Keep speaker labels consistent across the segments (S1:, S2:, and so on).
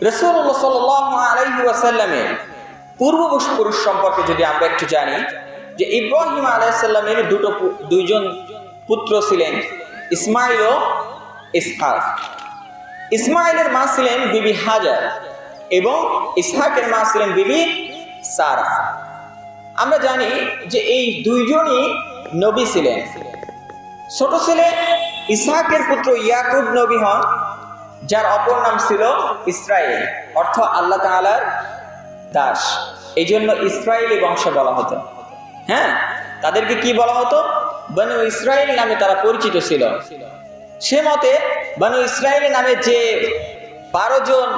S1: রাসূলুল্লাহ সাল্লাল্লাহু আলাইহি ওয়াসাল্লামের পূর্বপুরুষ সম্পর্কে যদি আমরা একটু জানি, যে ইব্রাহিম আলাইহিস সালামের দুইজন পুত্র ছিলেন, ইসমাইল ও ইসহাক। ইসমাইলের মা ছিলেন বিবি হাজার এবং ইসহাকের মা ছিলেন বিবি সারা। আমরা জানি যে এই দুইজনই নবী ছিলেন। ছোট ছেলে ইসহাকের পুত্র ইয়াকুব নবী হন, যার অপর নাম ছিল ইসরাইল, অর্থ আল্লাহ তাআলার দাস। এই জন্য ইসরাইলি বংশ বলা হতো। হ্যাঁ, তাদেরকে কি বলা হতো? বনু ইসরাইল নামে তারা পরিচিত ছিল। সে মতে বনু ইসরাইল নামে যে 12 জন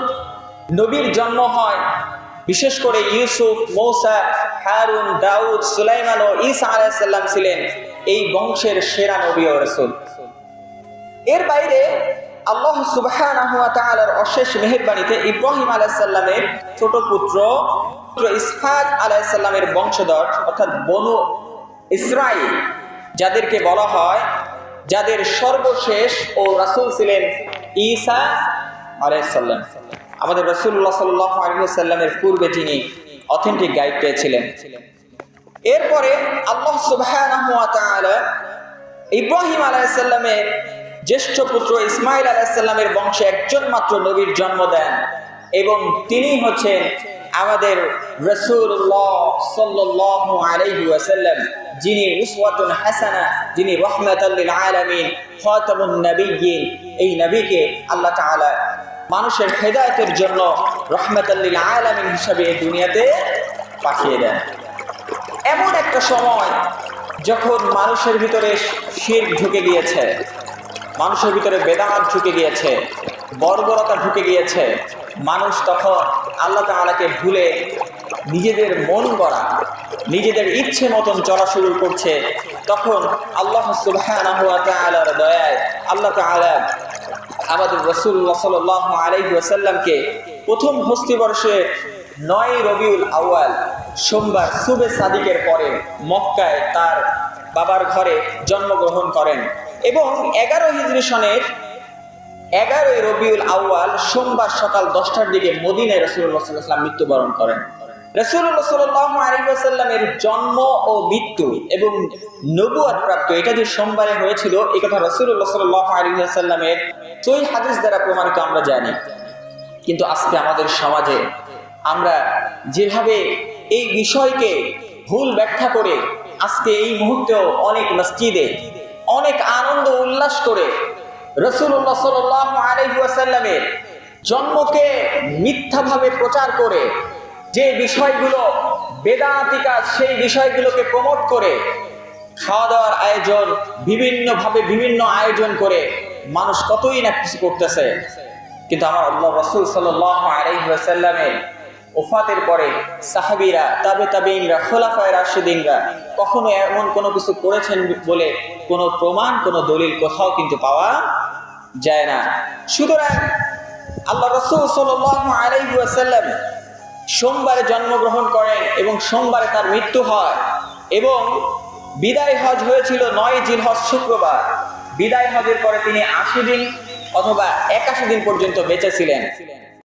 S1: নবীর জন্ম হয়, বিশেষ করে ইউসুফ, মূসা, হারুন, দাউদ, সুলাইমান ও ঈসা আলাইহিস সালাম ছিলেন এই বংশের সেরা নবী ও রাসূল। এর বাইরে আল্লাহ সুবহানাহু ওয়া তাআলার অশেষ মেহেরবানিতে ইব্রাহিম আলাইহিস সালামের ছোট পুত্র ইসহাক আলাইহিস সালামের বংশধর অর্থাৎ বনু ইসরাইল, যাদেরকে বলা হয়, যাদের সর্বশেষ ও রাসূল ছিলেন ঈসা আলাইহিস সালাম। আমাদের রাসূলুল্লাহ সাল্লাল্লাহু আলাইহি ওয়াসাল্লামের পূর্বে যিনি অথেন্টিক গাইড পেয়েছিলেন। এরপরে আল্লাহ সুবহানাহু ওয়া তাআলা ইব্রাহিম আলাইহিস সালামের জ্যেষ্ঠ পুত্র ইসমাইল আলাইহিস সালামের বংশে একজন মাত্র নবীর জন্ম দেন, এবং তিনি হচ্ছেন আমাদের রাসূলুল্লাহ সাল্লাল্লাহু আলাইহি ওয়াসাল্লাম, যিনি উসওয়াতুন হাসানা, যিনি রাহমাতাল লিল আলামিন, খাতামুন নবিয়্যিন। এই নবীকে আল্লাহ তাআলা মানুষের হেদায়েতের জন্য রাহমাতাল লিল আলামিন হিসেবে এই দুনিয়াতে পাঠিয়ে দেন। এমন একটা সময় যখন মানুষের ভিতরে শিরক ঢুকে গিয়েছে, মানুষের ভিতরে বেদাত ঢুকে গিয়েছে, বর্বরতা ঢুকে গিয়েছে, মানুষ তখন আল্লাহ তাআলাকে ভুলে নিজেদের মন গড়া, নিজেদের ইচ্ছে মতন চলা শুরু করছে। তখন আল্লাহ সুবহানাহু ওয়া তাআলার দয়ায় আল্লাহ তাআলা আমাদের রাসূলুল্লাহ সাল্লাল্লাহু আলাইহি ওয়াসাল্লামকে প্রথম হস্তিবর্ষে 9 রবিউল আউয়াল সোমবার সুবে সাদিকের পরে মক্কায় তার বাবার ঘরে জন্মগ্রহণ করেন, এবং 11 হিজরি সনের 11 রবিউল আউয়াল সোমবার সকাল 10টার দিকে মদিনায় রাসূলুল্লাহ সাল্লাল্লাহু আলাইহি ওয়াসাল্লাম মৃত্যুবরণ করেন। রাসূলুল্লাহ সাল্লাল্লাহু আলাইহি ওয়াসাল্লামের জন্ম ও মৃত্যু এবং নবুয়ত প্রাপ্ত এটা যে সোমবারে হয়েছিল, এই কথা রাসূলুল্লাহ সাল্লাল্লাহু আলাইহি ওয়াসাল্লামের সহিহ হাদিস দ্বারা প্রমাণিত আমরা জানি। কিন্তু আজকে আমাদের সমাজে আমরা যেভাবে এই বিষয়কে ভুল ব্যাখ্যা করে আজকে এই মুহূর্তেও অনেক মসজিদে অনেক আনন্দ উল্লাস করে রাসূলুল্লাহ সাল্লাল্লাহু আলাইহি ওয়াসাল্লামের জন্মকে মিথ্যাভাবে প্রচার করে যে বিষয়গুলো বেদাতি কাজ, সেই বিষয়গুলোকে প্রমোট করে খাওয়া দাওয়ার আয়োজন, বিভিন্নভাবে বিভিন্ন আয়োজন করে মানুষ কতই না কিছু করতেছে। কিন্তু আমার আল্লাহ রাসূল সাল্লাল্লাহু আলাইহি ওয়াসাল্লামের ওফাতের পরে সাহাবীরা, তাবেঈনরা, খোলাফায়ে রাশিদিনরা কখনো এমন কোনো কিছু করেছেন বলে কোনো প্রমাণ, কোনো দলিল কোথাও কিন্তু পাওয়া যায় না। সুতরাং আল্লাহ রাসূল সাল্লাল্লাহু আলাইহি ওয়াসাল্লাম সোমবারে জন্মগ্রহণ করেন এবং সোমবারে তার মৃত্যু হয়, এবং বিদায় হজ হয়েছিল 9 জিলহজ শুক্রবার। বিদায় হজের পরে তিনি 80 দিন অথবা 81 দিন পর্যন্ত বেঁচে ছিলেন।